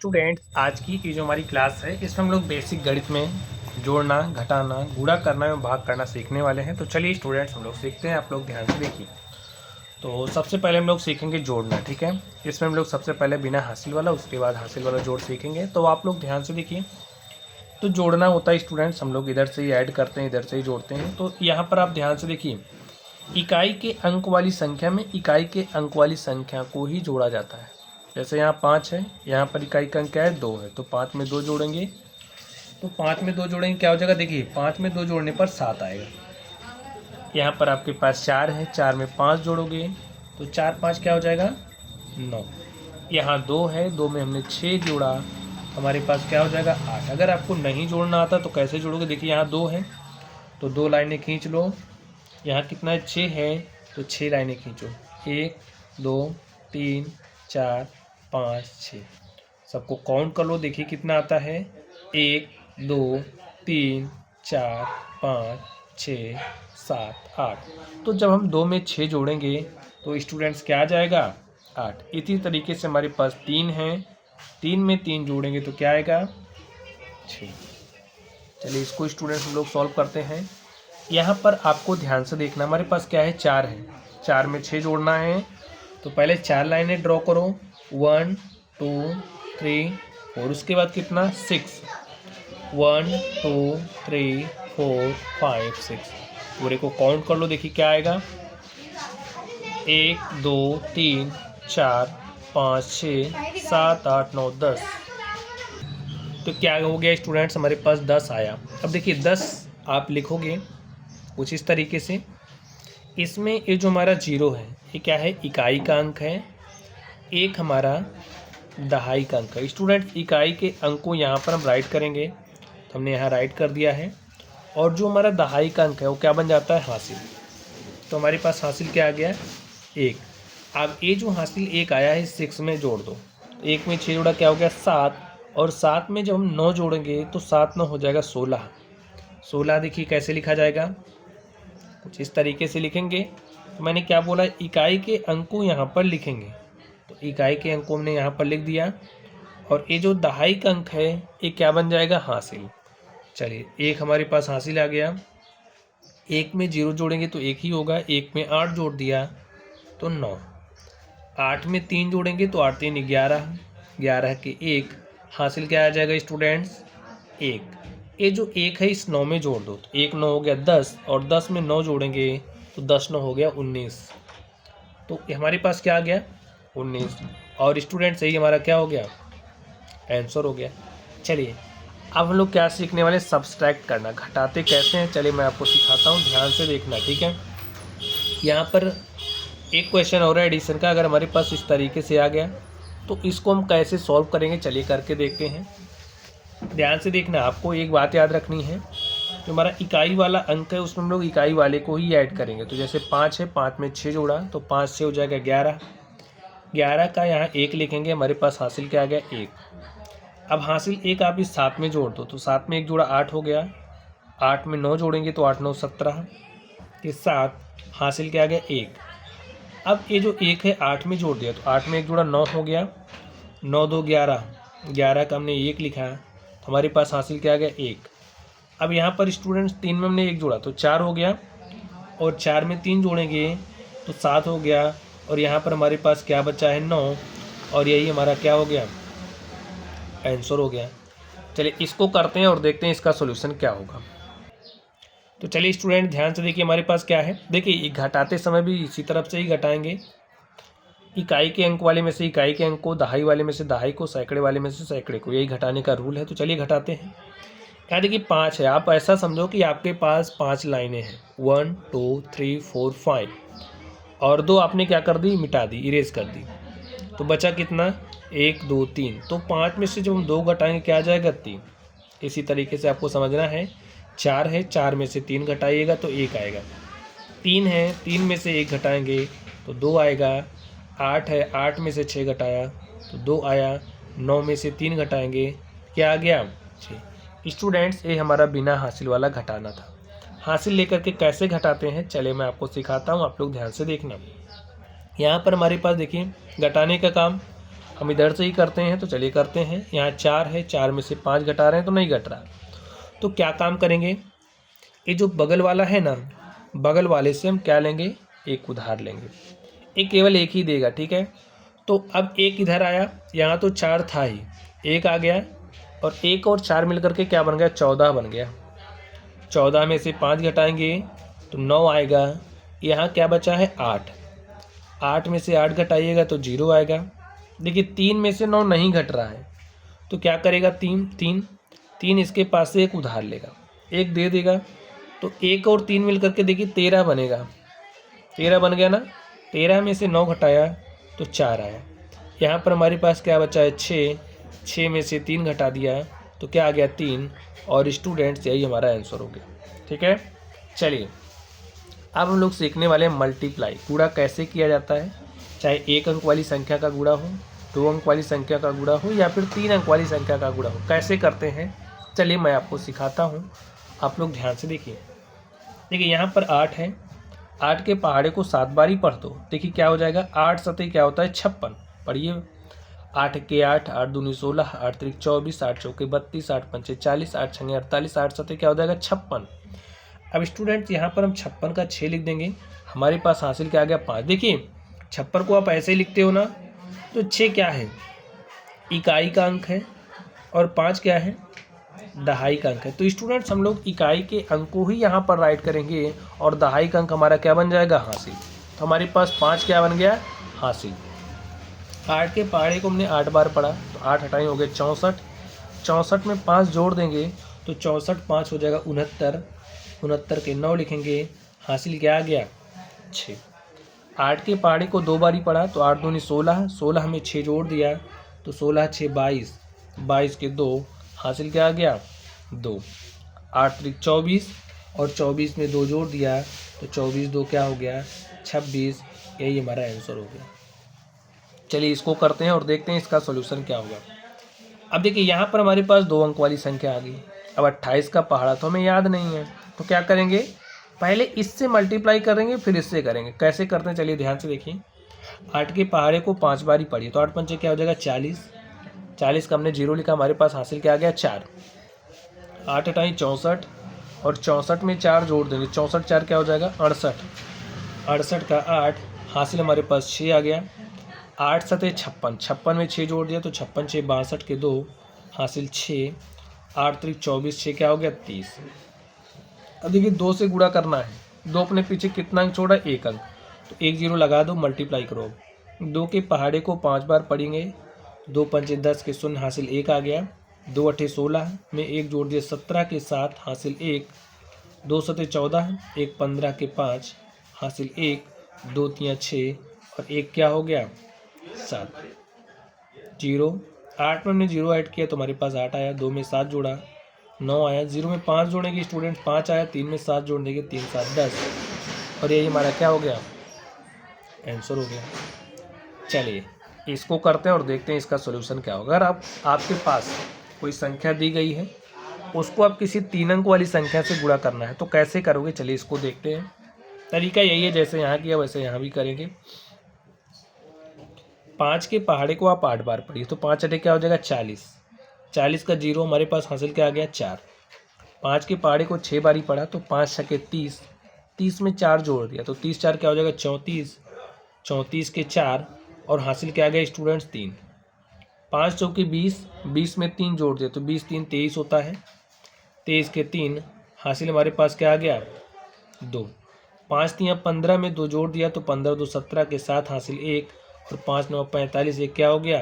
Students, आज की ये जो हमारी क्लास है इसमें हम लोग बेसिक गणित में जोड़ना, घटाना, गुणा करना एवं भाग करना सीखने वाले हैं। तो चलिए स्टूडेंट्स हम लोग सीखते हैं, आप लोग ध्यान से देखिए। तो सबसे पहले हम लोग सीखेंगे जोड़ना, ठीक है। इसमें हम लोग सबसे पहले बिना हासिल वाला, उसके बाद हासिल वाला जोड़ सीखेंगे। तो आप लोग ध्यान से देखिए। तो जोड़ना होता है स्टूडेंट्स, हम लोग इधर से ही ऐड करते हैं, इधर से ही जोड़ते हैं। तो यहाँ पर आप ध्यान से देखिए, इकाई के अंक वाली संख्या में इकाई के अंक वाली संख्या को ही जोड़ा जाता है। जैसे यहाँ 5 है, यहाँ पर इकाई का अंक क्या है 2 है, तो 5 में 2 जोड़ेंगे। तो 5 में 2 जोड़ेंगे क्या हो जाएगा, देखिए 5 में 2 जोड़ने पर 7 आएगा। यहाँ पर आपके पास 4 है, 4 में 5 जोड़ोगे तो 4 5 क्या हो जाएगा 9। यहाँ 2 है, 2 में हमने 6 जोड़ा, हमारे पास क्या हो जाएगा 8। अगर आपको नहीं जोड़ना आता तो कैसे जोड़ोगे, देखिए यहाँ 2 है तो 2 लाइनें खींच लो। यहाँ कितना है 6 है, तो 6 लाइनें खींचो, 1 2 3 4 5 6। सबको काउंट कर लो, देखिए कितना आता है 1 2 3 4 5 6 7 8। तो जब हम 2 में 6 जोड़ेंगे तो स्टूडेंट्स क्या आ जाएगा 8। इसी तरीके से हमारे पास 3 है, 3 में 3 जोड़ेंगे तो क्या आएगा 6। चलिए इसको स्टूडेंट्स हम लोग सॉल्व करते हैं। यहाँ पर आपको ध्यान से देखना, हमारे पास क्या है 4 है, 4 में 6 जोड़ना है। तो पहले 4 लाइनें ड्रॉ करो, 1 2 3 4। उसके बाद कितना 6, 1 2 3 4 5 6। पूरे को काउंट कर लो, देखिए क्या आएगा 1 2 3 4 5 6 7 8 9 10। तो क्या हो गया स्टूडेंट्स, हमारे पास 10 आया। अब देखिए 10 आप लिखोगे कुछ इस तरीके से। इसमें ये जो हमारा 0 है ये क्या है, इकाई का अंक है। एक हमारा दहाई का अंक है। स्टूडेंट इकाई के अंक को यहाँ पर हम राइट करेंगे, तो हमने यहाँ राइट कर दिया है। और जो हमारा दहाई का अंक है वो क्या बन जाता है हासिल। तो हमारे पास हासिल क्या आ गया 1। अब ये जो हासिल 1 आया है 6 में जोड़ दो, तो 1 में 6 जोड़ा क्या हो गया 7। और 7 में जब हम 9 जोड़ेंगे तो 7 9 हो जाएगा 16। 16 देखिए कैसे लिखा जाएगा, कुछ इस तरीके से लिखेंगे। तो मैंने क्या बोला, इकाई के अंक को यहाँ पर लिखेंगे, तो इकाई के अंक को हमने यहाँ पर लिख दिया। और ये जो दहाई का अंक है ये क्या बन जाएगा हासिल। चलिए एक हमारे पास हासिल आ गया। 1 में 0 जोड़ेंगे तो 1 ही होगा, 1 में 8 जोड़ दिया तो 9। 8 में 3 जोड़ेंगे तो 8 3 11, 11 के 1, हासिल क्या आ जाएगा स्टूडेंट्स 1। ये जो 1 है इस 9 में जोड़ दो, तो 1 9 हो गया 10, और 10 में 9 जोड़ेंगे तो 10 9 हो गया 19। तो हमारे पास क्या आ गया 19। और स्टूडेंट्स यही हमारा क्या हो गया आंसर हो गया। चलिए अब हम लोग क्या सीखने वाले, सब्सट्रैक्ट करना, घटाते कैसे हैं। चलिए मैं आपको सिखाता हूँ, ध्यान से देखना, ठीक है। यहाँ पर एक क्वेश्चन हो रहा है एडिशन का। अगर हमारे पास इस तरीके से आ गया तो इसको हम कैसे सॉल्व करेंगे, चलिए करके देखते हैं। ध्यान से देखना, आपको एक बात याद रखनी है, जो हमारा इकाई वाला अंक है उसमें हम लोग इकाई वाले को ही ऐड करेंगे। तो जैसे 5 है, 5 में 6 जोड़ा तो 5 से हो जाएगा 11। 11 का यहाँ 1 लिखेंगे, हमारे पास हासिल क्या आ गया 1। अब हासिल 1 आप इस 7 में जोड़ दो, तो 7 में 1 जोड़ा 8 हो गया। 8 में 9 जोड़ेंगे तो 8 9 17 के साथ हासिल क्या आ गया 1। अब ये जो 1 है 8 में जोड़ दिया, तो 8 में 1 जोड़ा 9 हो गया, 9 2 11, 11 का हमने 1 लिखा, तो हमारे पास हासिल क्या आ गया 1। अब यहाँ पर स्टूडेंट्स 3 में हमने 1 जोड़ा तो 4 हो गया, और 4 में 3 जोड़ेंगे तो 7 हो गया, और यहाँ पर हमारे पास क्या बचा है 9, और यही हमारा क्या हो गया आंसर हो गया। चलिए इसको करते हैं और देखते हैं इसका सॉल्यूशन क्या होगा। तो चलिए स्टूडेंट ध्यान से देखिए, हमारे पास क्या है, देखिए घटाते समय भी इसी तरफ से ही घटाएंगे। इकाई के अंक वाले में से इकाई के अंक को, दहाई वाले में से दहाई को, सैकड़े वाले में से सैकड़े को, यही घटाने का रूल है। तो चलिए घटाते हैं। यहाँ देखिए 5 है, आप ऐसा समझो कि आपके पास 5 लाइनें हैं, 1 2 3 4 5, और 2 आपने क्या कर दी मिटा दी, इरेज कर दी। तो बचा कितना 1 2 3। तो 5 में से जब हम 2 घटाएंगे क्या आ जाएगा 3। इसी तरीके से आपको समझना है। 4 है, 4 में से 3 घटाइएगा तो 1 आएगा। 3 है, 3 में से 1 घटाएंगे तो 2 आएगा। 8 है, 8 में से 6 घटाया तो 2 आया। 9 में से 3 घटाएंगे क्या आ गया 6। स्टूडेंट्स ये हमारा बिना हासिल वाला घटाना था। हासिल लेकर के कैसे घटाते हैं चलिए मैं आपको सिखाता हूँ, आप लोग ध्यान से देखना। यहाँ पर हमारे पास देखिए घटाने का काम, हम इधर से ही करते हैं, तो चलिए करते हैं। यहाँ 4 है, 4 में से 5 घटा रहे हैं तो नहीं घट रहा, तो क्या काम करेंगे, ये जो बगल वाला है ना, बगल वाले से हम क्या लेंगे, एक उधार लेंगे। ये केवल एक ही देगा, ठीक है। तो अब एक इधर आया, यहाँ तो 4 था ही, एक आ गया और एक और 4 मिलकर के क्या बन गया, 14 बन गया। 14 में से 5 घटाएंगे तो 9 आएगा। यहाँ क्या बचा है, 8। 8 में से 8 घटाइएगा तो 0 आएगा। देखिए 3 में से 9 नहीं घट रहा है, तो क्या करेगा, 3 इसके पास से एक उधार लेगा, एक दे देगा, तो 1 और 3 मिल करके देखिए 13 बनेगा। 13 बन गया ना। 13 में से 9 घटाया तो 4 आया। यहाँ पर हमारे पास क्या बचा है, 6 में से 3 घटा दिया तो क्या आ गया, 3। और स्टूडेंट्स यही हमारा आंसर हो गया, ठीक है। चलिए अब हम लोग सीखने वाले हैं मल्टीप्लाई, गुणा कैसे किया जाता है। चाहे 1 अंक वाली संख्या का गुणा हो, 2 अंक वाली संख्या का गुणा हो, या फिर 3 अंक वाली संख्या का गुणा हो, कैसे करते हैं चलिए मैं आपको सिखाता हूँ। आप लोग ध्यान से देखिए। देखिए यहाँ पर 8 है, 8 के पहाड़े को 7 बार ही पढ़ दो, देखिए क्या हो जाएगा, 8 सतह क्या होता है, 56। पढ़िए, 8 के 8, 8 दूनी 16, 8 त्रिक 24, 8 चौके 32, 8 पंचे 40, 8 छंगे 48, 8 सतह क्या हो जाएगा, 56। अब स्टूडेंट्स यहाँ पर हम 56 का 6 लिख देंगे, हमारे पास हासिल क्या आ गया, 5। देखिए 56 को आप ऐसे ही लिखते हो ना, तो 6 क्या है, इकाई का अंक है, और 5 क्या है, दहाई का अंक है। तो स्टूडेंट्स हम लोग इकाई के अंक को ही यहाँ पर राइट करेंगे, और दहाई का अंक हमारा क्या बन जाएगा, हासिल। तो हमारे पास 5 क्या बन गया, हासिल। 8 के पहाड़े को हमने 8 बार पढ़ा, तो 8 हटाए हो गए 64। 64 में 5 जोड़ देंगे तो 64 5 हो जाएगा 69। 69 के 9 लिखेंगे, हासिल क्या आ गया, 6। 8 के पहाड़े को 2 बार ही पढ़ा, तो 8 दूनी 16, 16 में 6 जोड़ दिया तो 16 6 22, 22 के 2, हासिल क्या आ गया, 2। 8 त्रिक 24, और 24 में 2 जोड़ दिया तो 24 2 क्या हो गया, 26। यही हमारा आंसर हो गया। चलिए इसको करते हैं और देखते हैं इसका सोल्यूशन क्या होगा। अब देखिए यहाँ पर हमारे पास 2 अंक वाली संख्या आ गई। अब 28 का पहाड़ा तो हमें याद नहीं है, तो क्या करेंगे, पहले इससे मल्टीप्लाई करेंगे फिर इससे करेंगे। कैसे करते हैं चलिए ध्यान से देखिए। 8 के पहाड़े को 5 बार ही पढ़िए, तो 8 पंचे क्या हो जाएगा, 40। 40 का हमने 0 लिखा, हमारे पास हासिल क्या आ गया, 4। 8 हटाई 64, और 64 में 4 जोड़ देंगे, 64 4 क्या हो जाएगा, 68। 68 का 8, हासिल हमारे पास 6 आ गया। 8 सतह 56, 56 में 6 जोड़ दिया तो 56 6 62 के 2, हासिल 6। 8 त्रिक 24, 6 क्या हो गया, 30। अब देखिए 2 से गुणा करना है, 2 अपने पीछे कितना अंक छोड़ा, 1 अंक, तो 1 0 लगा दो, मल्टीप्लाई करो। 2 के पहाड़े को 5 बार पढ़ेंगे, 2 पंचे 10 के 0, हासिल 1 आ गया। 2 अठे 16 में 1 जोड़ दिया, 17 के 7, हासिल 1। 2 सतह 14, 1 15 के 5, हासिल 1। 2 3 6, और 1 क्या हो गया, 7। 0 8 में हमने 0 ऐड किया तो हमारे पास 8 आया। 2 में 7 जोड़ा, 9 आया। 0 में 5 जोड़ेंगे स्टूडेंट, 5 आया। 3 में 7 जोड़ देंगे, 3 7 10, और यही हमारा क्या हो गया, आंसर हो गया। चलिए इसको करते हैं और देखते हैं इसका सोल्यूशन क्या होगा। अगर आपके पास कोई संख्या दी गई है, उसको आप किसी 3 अंक वाली संख्या से गुणा करना है, तो कैसे करोगे, चलिए इसको देखते हैं। तरीका यही है, जैसे यहाँ किया वैसे यहाँ भी करेंगे। 5 के पहाड़े को आप 8 बार पढ़िए, तो 5 अठे क्या हो जाएगा, 40। 40 का 0 हमारे पास हासिल क्या आ गया, 4। 5 के पहाड़े को 6 बार ही पढ़ा, तो 5 छके 30, 30 में 4 जोड़ दिया तो 30 4 क्या हो जाएगा, 34। 34 के 4, और हासिल क्या आ गया स्टूडेंट्स, 3। 5 चौके 20, 20 में 3 जोड़ दिया तो 20 3 23 होता है। 23 के 3, हासिल हमारे पास क्या आ गया, 2। 5 3 15 में 2 जोड़ दिया तो 15 2 17 के 7, हासिल 1, और 5 9 45, एक क्या हो गया,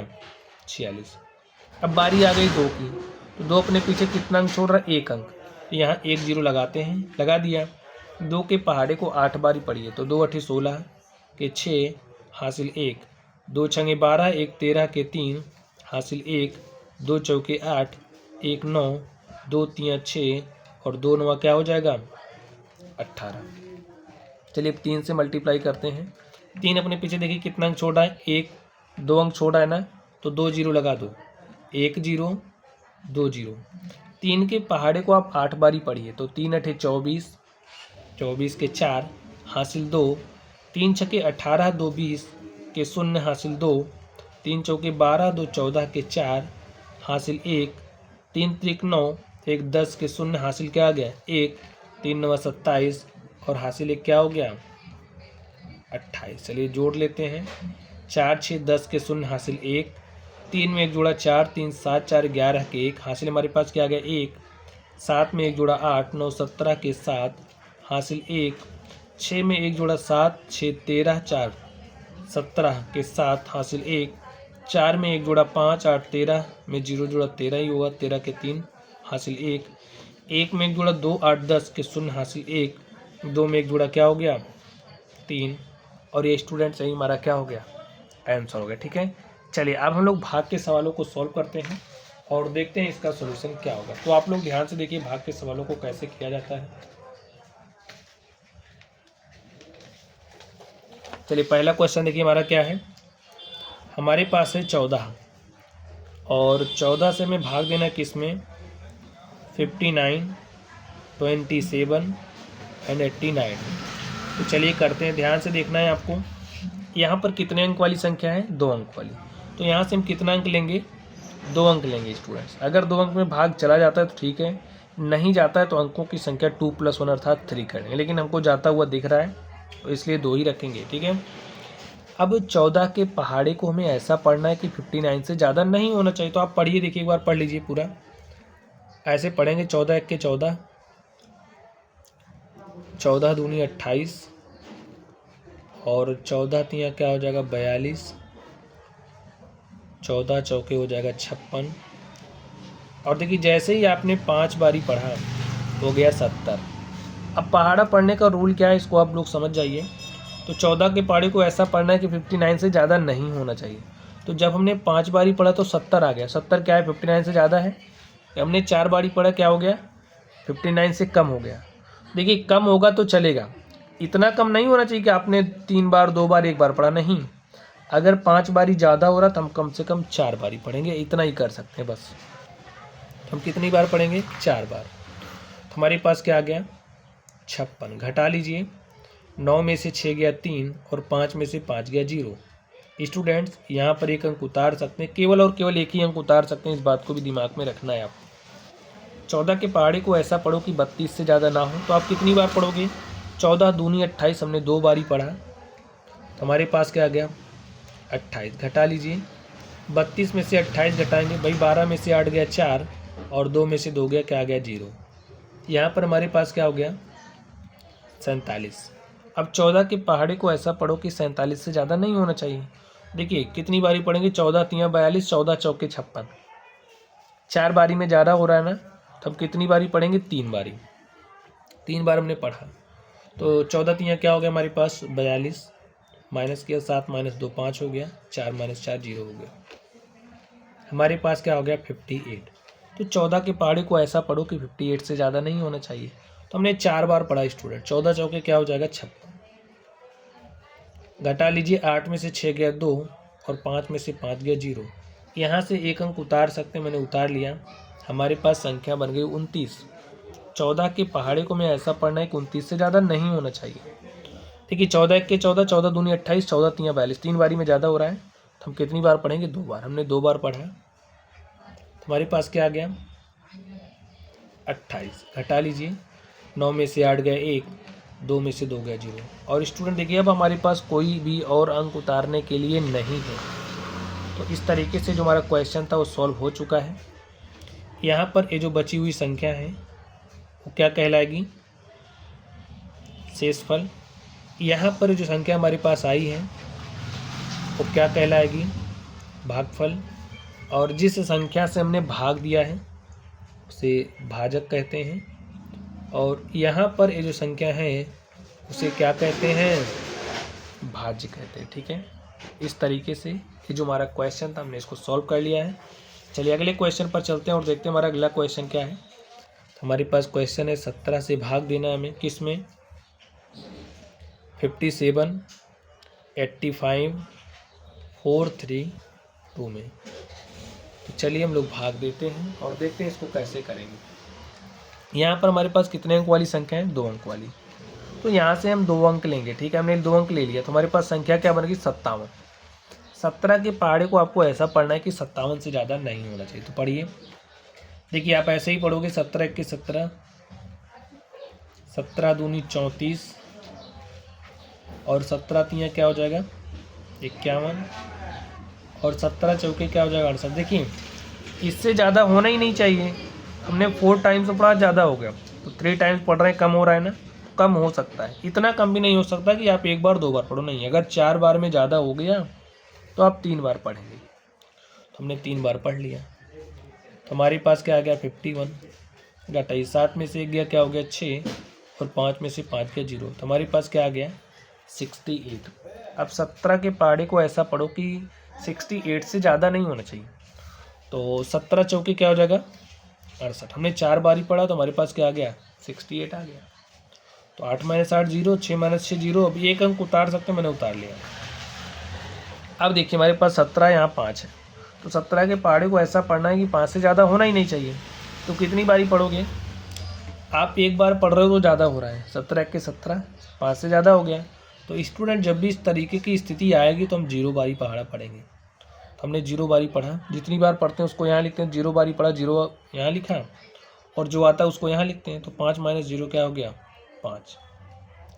46। अब बारी आ गई 2 की, तो 2 अपने पीछे कितना अंक छोड़ रहा है, 1 अंक, तो यहाँ 1 0 लगाते हैं, लगा दिया। 2 के पहाड़े को 8 बार ही पढ़िए, तो 2 अठे 16 के 6, हासिल 1। 2 छंगे 12, 1 13 के 3, हासिल 1। 2 चौके 8, 1 9, 2 3 6, और 2 9 क्या हो जाएगा, 18। चलिए अब 3 से मल्टीप्लाई करते हैं। 3 अपने पीछे देखिए कितना अंक छोड़ा है, 1, 2 अंक छोड़ा है ना, तो 2 0 लगा दो, 1 0 2 0। 3 के पहाड़े को आप 8 बार ही पढ़िए, तो 3 अठे 24, 24 के 4, हासिल 2। 3 छके 18, 2 20 के 0, हासिल 2। 3 चौके 12, 2 14 के 4 हासिल 1, 3 त्रिक 9, 1 10 के 0 हासिल क्या आ गया 1, 3 9 27 और हासिल 1 क्या हो गया 28। चलिए जोड़ लेते हैं। 4 6 10 के 0 हासिल 1, 3 में 1 जोड़ा 4, 3 7 4 11 के 1 हासिल हमारे पास क्या आ गया 1, 7 में 1 जोड़ा 8, 9 17 के 7 हासिल 1, 6 में 1 जोड़ा 7, 6 13 4 17 के 7 हासिल 1, 4 में 1 जोड़ा 5, 8 13 में 0 जोड़ा 13 ही होगा, 13 के 3 हासिल 1, 1 में 1 जोड़ा 2, 8 10 के 0 हासिल 1, 2 में 1 जोड़ा क्या हो गया 3 और ये स्टूडेंट सही हमारा क्या हो गया आंसर हो गया। ठीक है, चलिए अब हम लोग भाग के सवालों को सॉल्व करते हैं और देखते हैं इसका सॉल्यूशन क्या होगा। तो आप लोग ध्यान से देखिए भाग के सवालों को कैसे किया जाता है। चलिए पहला क्वेश्चन देखिए हमारा क्या है। हमारे पास है 14 और 14 से हमें भाग देना किस में 59, 27 एंड 89। तो चलिए करते हैं, ध्यान से देखना है आपको। यहाँ पर कितने अंक वाली संख्या है 2 अंक वाली, तो यहाँ से हम कितना अंक लेंगे 2 अंक लेंगे स्टूडेंट्स। अगर 2 अंक में भाग चला जाता है तो ठीक है, नहीं जाता है तो अंकों की संख्या 2 + 1 अर्थात 3 करेंगे, लेकिन हमको जाता हुआ दिख रहा है तो इसलिए 2 ही रखेंगे। ठीक है, अब 14 के पहाड़े को हमें ऐसा पढ़ना है कि 59 से ज़्यादा नहीं होना चाहिए। तो आप पढ़िए, देखिए एक बार पढ़ लीजिए पूरा, ऐसे पढ़ेंगे 14 1 के 14, 14 दूनी 28 और 14 तियाँ क्या हो जाएगा 42, 14 चौके हो जाएगा 56 और देखिए जैसे ही आपने 5 बारी पढ़ा हो गया 70। अब पहाड़ा पढ़ने का रूल क्या है इसको आप लोग समझ जाइए। तो 14 के पहाड़े को ऐसा पढ़ना है कि 59 से ज़्यादा नहीं होना चाहिए। तो जब हमने 5 बारी पढ़ा तो 70 आ गया। 70 क्या है 59 से ज़्यादा है। हमने 4 बारी पढ़ा क्या हो गया 59 से कम हो गया। देखिए कम होगा तो चलेगा, इतना कम नहीं होना चाहिए कि आपने 3 बार 2 बार 1 बार पढ़ा, नहीं। अगर 5 बारी ज़्यादा हो रहा तो हम कम से कम 4 बारी पढ़ेंगे, इतना ही कर सकते हैं बस। हम कितनी बार पढ़ेंगे 4 बार। तो हमारे पास क्या आ गया 56। घटा लीजिए, 9 में से 6 गया 3 और 5 में से 5 गया 0। स्टूडेंट्स यहाँ पर एक अंक उतार सकते हैं, केवल और केवल एक ही अंक उतार सकते हैं, इस बात को भी दिमाग में रखना है आपको। 14 के पहाड़े को ऐसा पढ़ो कि 32 से ज़्यादा ना हो। तो आप कितनी बार पढ़ोगे 14 दूनी 28, हमने 2 बारी पढ़ा तो हमारे पास क्या आ गया 28। घटा लीजिए, 32 में से 28 घटाएंगे भाई, 12 में से 8 गया 4 और 2 में से 2 गया क्या आ गया 0। यहाँ पर हमारे पास क्या हो गया 47। अब 14 के पहाड़े को ऐसा पढ़ो कि 47 से ज़्यादा नहीं होना चाहिए। देखिए कितनी बारी पढ़ेंगे 14 तियाँ 42, 14 चौके 56, 4 बारी में ज़्यादा हो रहा है ना, तो हम कितनी बारी पढ़ेंगे 3 बारी। 3 बार हमने पढ़ा तो 14 तियाँ क्या हो गया हमारे पास 42, माइनस किया 7 - 2 5 हो गया, 4 - 4 0 हो गया, हमारे पास क्या हो गया 58। तो 14 के पहाड़े को ऐसा पढ़ो कि 58 से ज़्यादा नहीं होना चाहिए। तो हमने 4 बार पढ़ा स्टूडेंट, 14 चौके क्या हो जाएगा 56। घटा लीजिए, 8 में से 6 गया 2 और 5 में से 5 गया 0। यहाँ से एक अंक उतार सकते हैं, मैंने उतार लिया, हमारे पास संख्या बन गई 29। 14 के पहाड़े को मैं ऐसा पढ़ना है कि 29 से ज़्यादा नहीं होना चाहिए। देखिए 14 1 के 14, 14 दूनी 28, 14 तियाँ 42, 3 बारी में ज़्यादा हो रहा है तो हम कितनी बार पढ़ेंगे 2 बार। हमने 2 बार पढ़ा तो हमारे पास क्या आ गया 28। घटा लीजिए, 9 में से 8 गया 1, 2 में से 2 गया 0। और स्टूडेंट देखिए अब हमारे पास कोई भी और अंक उतारने के लिए नहीं है। तो इस तरीके से जो हमारा क्वेश्चन था वो सॉल्व हो चुका है। यहाँ पर ये जो बची हुई संख्या है वो क्या कहलाएगी शेषफल। यहाँ पर जो संख्या हमारे पास आई है वो क्या कहलाएगी भागफल। और जिस संख्या से हमने भाग दिया है उसे भाजक कहते हैं। और यहाँ पर ये जो संख्या है उसे क्या कहते हैं भाज्य कहते हैं। ठीक है, इस तरीके से ये जो हमारा क्वेश्चन था हमने इसको सॉल्व कर लिया है। चलिए अगले क्वेश्चन पर चलते हैं और देखते हैं हमारा अगला क्वेश्चन क्या है। तो हमारे पास क्वेश्चन है 17 से भाग देना है हमें किस में 57, 85, 4, 3, 2 में। तो चलिए हम लोग भाग देते हैं और देखते हैं इसको कैसे करेंगे। यहाँ पर हमारे पास कितने अंक वाली संख्या है 2 अंक वाली, तो यहाँ से हम 2 अंक लेंगे। ठीक है, हमने 2 अंक ले लिया तो हमारे पास संख्या क्या बन गई 57। 17 के पहाड़े को आपको ऐसा पढ़ना है कि 57 से ज़्यादा नहीं होना चाहिए। तो पढ़िए, देखिए आप ऐसे ही पढ़ोगे 17 के 17, 17 दूनी 34 और 17 तियाँ क्या हो जाएगा 51 और 17 चौके क्या हो जाएगा 68। देखिए इससे ज़्यादा होना ही नहीं चाहिए। हमने 4 टाइम्स पढ़ा, ज़्यादा हो गया, तो 3 टाइम्स पढ़ रहे हैं, कम हो रहा है ना, कम हो सकता है। इतना कम भी नहीं हो सकता कि आप एक बार 2 बार पढ़ो, नहीं। अगर 4 बार में ज़्यादा हो गया तो आप 3 बार पढ़ेंगे। तो हमने 3 बार पढ़ लिया, तो हमारे पास क्या आ गया 51 घटा 7 में से 1 गया क्या हो गया 6 और 5 में से 5 गया 0, तो हमारे पास क्या आ गया 68। अब 17 के पहाड़े को ऐसा पढ़ो कि 68 से ज़्यादा नहीं होना चाहिए। तो 17 चौके क्या हो जाएगा 68। हमने 4 बार ही पढ़ा तो हमारे पास क्या आ गया 68 आ गया। तो 8 - 8 0, 6 - 6 0। अभी एक अंक उतार सकते हैं, मैंने उतार लिया। अब देखिए हमारे पास 17 यहाँ 5 है, तो 17 के पहाड़े को ऐसा पढ़ना है कि 5 से ज़्यादा होना ही नहीं चाहिए। तो कितनी बारी पढ़ोगे आप? एक बार पढ़ रहे हो तो ज़्यादा हो रहा है। 17 के 17, 5 से ज़्यादा हो गया। तो स्टूडेंट जब भी इस तरीके की स्थिति आएगी तो हम 0 बारी पहाड़ा पढ़ेंगे। तो हमने 0 बारी पढ़ा, जितनी बार पढ़ते हैं उसको यहाँ लिखते हैं। 0 बारी पढ़ा, 0 यहाँ लिखा और जो आता है उसको यहाँ लिखते हैं। तो 5 - 0 क्या हो गया 5।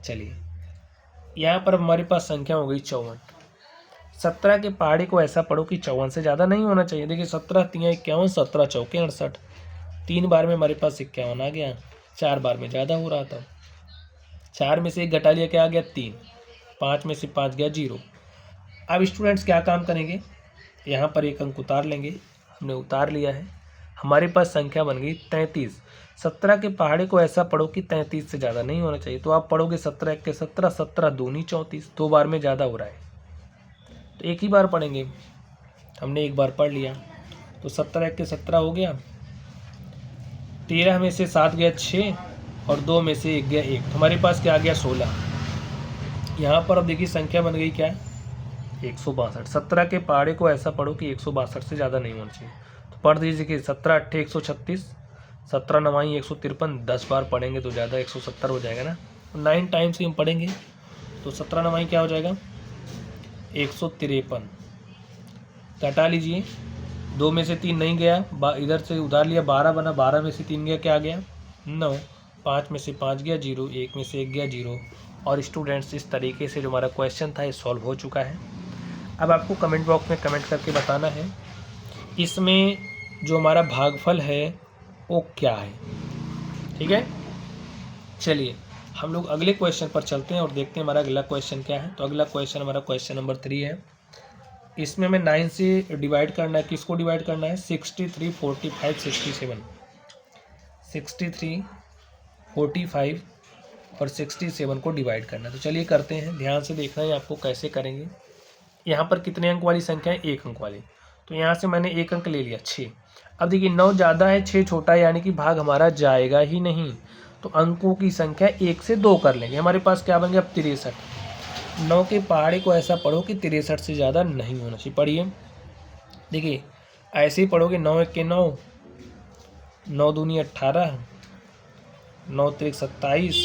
चलिए यहाँ पर हमारे पास संख्या हो गई 54। 17 के पहाड़े को ऐसा पढ़ो कि 54 से ज़्यादा नहीं होना चाहिए। देखिए 17 तियाँ 51, 17 चौके 68। 3 बार में हमारे पास 51 आ गया, 4 बार में ज़्यादा हो रहा था। 4 में से 1 घटा लिया, क्या आ गया 3, 5 में से 5 गया 0। अब स्टूडेंट्स क्या काम करेंगे, यहाँ पर एक अंक उतार लेंगे। हमने उतार लिया है, हमारे पास संख्या बन गई 33। 17 के पहाड़े को ऐसा पढ़ो कि 33 से ज़्यादा नहीं होना चाहिए। तो आप पढ़ोगे 17 के 17, 17 दूनी 34, 2 बार में ज़्यादा हो रहा है तो एक ही बार पढ़ेंगे। हमने एक बार पढ़ लिया, तो 17 के 17 हो गया। 13 में से 7 गया 6 और 2 में से 1 गया 1, तो हमारे पास क्या आ गया 16। यहाँ पर अब देखिए संख्या बन गई क्या 162। 17 के पहाड़े को ऐसा पढ़ो कि 162 से ज़्यादा नहीं होना चाहिए। तो पढ़ दीजिए कि 17 × 8 = 136, 17 × 9 = 153। 10 बार पढ़ेंगे तो ज़्यादा 170 हो जाएगा ना। 9 टाइम्स ही हम पढ़ेंगे, तो 17 × 9 क्या हो जाएगा 153। घटा लीजिए, 2 में से 3 नहीं गया, इधर से उधार लिया, 12 बना, 12 में से 3 गया, क्या आ गया 9, 5 में से 5 गया 0, 1 में से 1 गया 0। और स्टूडेंट्स इस तरीके से जो हमारा क्वेश्चन था ये सॉल्व हो चुका है। अब आपको कमेंट बॉक्स में कमेंट करके बताना है इसमें जो हमारा भागफल है वो क्या है, ठीक है। चलिए हम लोग अगले क्वेश्चन पर चलते हैं और देखते हैं हमारा अगला क्वेश्चन क्या है। तो अगला क्वेश्चन हमारा क्वेश्चन नंबर 3 है। इसमें हमें 9 से डिवाइड करना है। किसको डिवाइड करना है 63, 45, 67। 63, 45 और 67 को डिवाइड करना है। तो चलिए करते हैं, ध्यान से देखना है आपको कैसे करेंगे। यहाँ पर कितने अंक वाली संख्या है 1 अंक वाली, तो यहाँ से मैंने 1 अंक ले लिया 6। अब देखिए 9 ज़्यादा है 6 छोटा है, यानी कि भाग हमारा जाएगा ही नहीं। तो अंकों की संख्या 1 से 2 कर लेंगे। हमारे पास क्या बन गया अब 63। 9 के पहाड़े को ऐसा पढ़ो कि 63 से ज़्यादा नहीं होना चाहिए। पढ़िए, देखिए ऐसे ही पढ़ोगे 9 × 1 = 9, 9 दूनी 18, 9 × 3 = 27,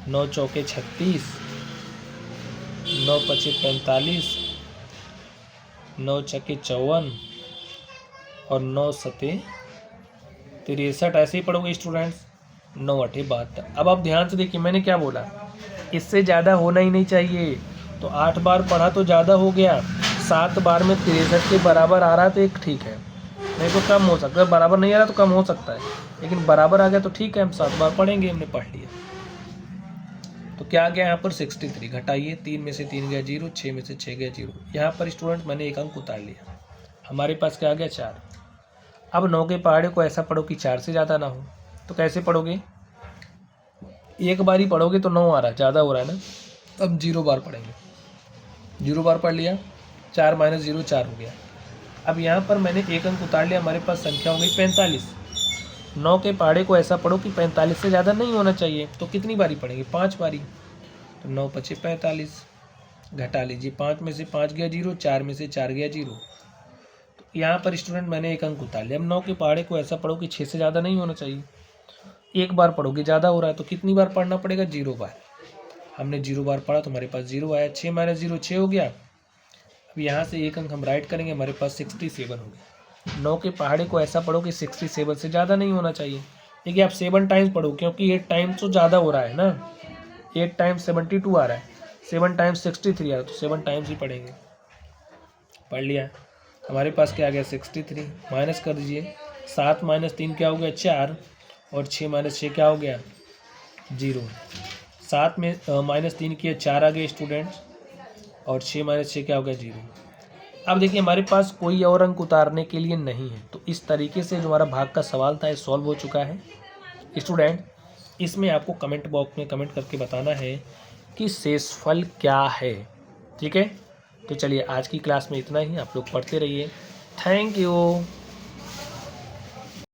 9 चौके 36, 9 × 5 = 45, 9 छक्के 54 और 9 7 63। ऐसे ही पढ़ोगे स्टूडेंट्स। 9 8 72। अब आप ध्यान से देखिए मैंने क्या बोला, इससे ज़्यादा होना ही नहीं चाहिए। तो 8 बार पढ़ा तो ज़्यादा हो गया, 7 बार में 63 के बराबर आ रहा है तो एक ठीक है, नहीं तो कम हो सकता है। बराबर नहीं आ रहा तो कम हो सकता है, लेकिन बराबर आ गया तो ठीक है, हम 7 बार पढ़ेंगे। हमने पढ़ लिया, तो क्या आ गया यहाँ पर 63। घटाइए, 3 में से 3 गया 0, 6 में से 6 गया 0। यहाँ पर स्टूडेंट मैंने एक अंक उतार लिया, हमारे पास क्या आ गया 4। अब 9 के पहाड़े को ऐसा पढ़ो कि 4 से ज़्यादा ना हो। तो कैसे पढ़ोगे, एक बार ही पढ़ोगे तो 9 आ रहा है, ज़्यादा हो रहा है ना। अब 0 बार पढ़ेंगे, 0 बार पढ़ लिया, 4 - 0 4 हो गया। अब यहाँ पर मैंने एक अंक उतार लिया, हमारे पास संख्या हो गई 45। 9 के पहाड़े को ऐसा पढ़ो कि 45 से ज़्यादा नहीं होना चाहिए। तो कितनी बारी पढ़ेंगे 5 बारी। तो 9 × 5 = 45। घटा लीजिए, 5 में से 5 गया 0, 4 में से 4 गया 0। तो यहाँ पर स्टूडेंट मैंने एक अंक उतार लिया। अब 9 के पहाड़े को ऐसा पढ़ो कि 6 से ज़्यादा नहीं होना चाहिए। एक बार पढ़ोगे ज़्यादा हो रहा है, तो कितनी बार पढ़ना पड़ेगा 0 बार। हमने 0 बार पढ़ा तो हमारे पास 0 आया। 6 - 0 6 हो गया, अब यहाँ से एक अंक हम राइट करेंगे, हमारे पास 67 हो गया। 9 के पहाड़े को ऐसा पढ़ो कि 67 से ज़्यादा नहीं होना चाहिए। देखिए आप 7 टाइम्स पढ़ो, क्योंकि 8 टाइम्स तो ज़्यादा हो रहा है ना, 8 टाइम्स 72 आ रहा है, 7 टाइम्स 63 आ रहा है, तो 7 टाइम्स ही पढ़ेंगे। पढ़ लिया। हमारे पास क्या आ गया 63, माइनस कर दीजिए। 7 - 3 क्या हो गया 4, और 6 - 6 क्या हो गया 0। 7 में -3 किए 4 आ गए स्टूडेंट्स, और 6 - 6 क्या हो गया 0। अब देखिए हमारे पास कोई और अंक उतारने के लिए नहीं है, तो इस तरीके से जो हमारा भाग का सवाल था ये सॉल्व हो चुका है। स्टूडेंट इसमें आपको कमेंट बॉक्स में कमेंट करके बताना है कि शेषफल क्या है, ठीक है। तो चलिए आज की क्लास में इतना ही, आप लोग पढ़ते रहिए। Thank you.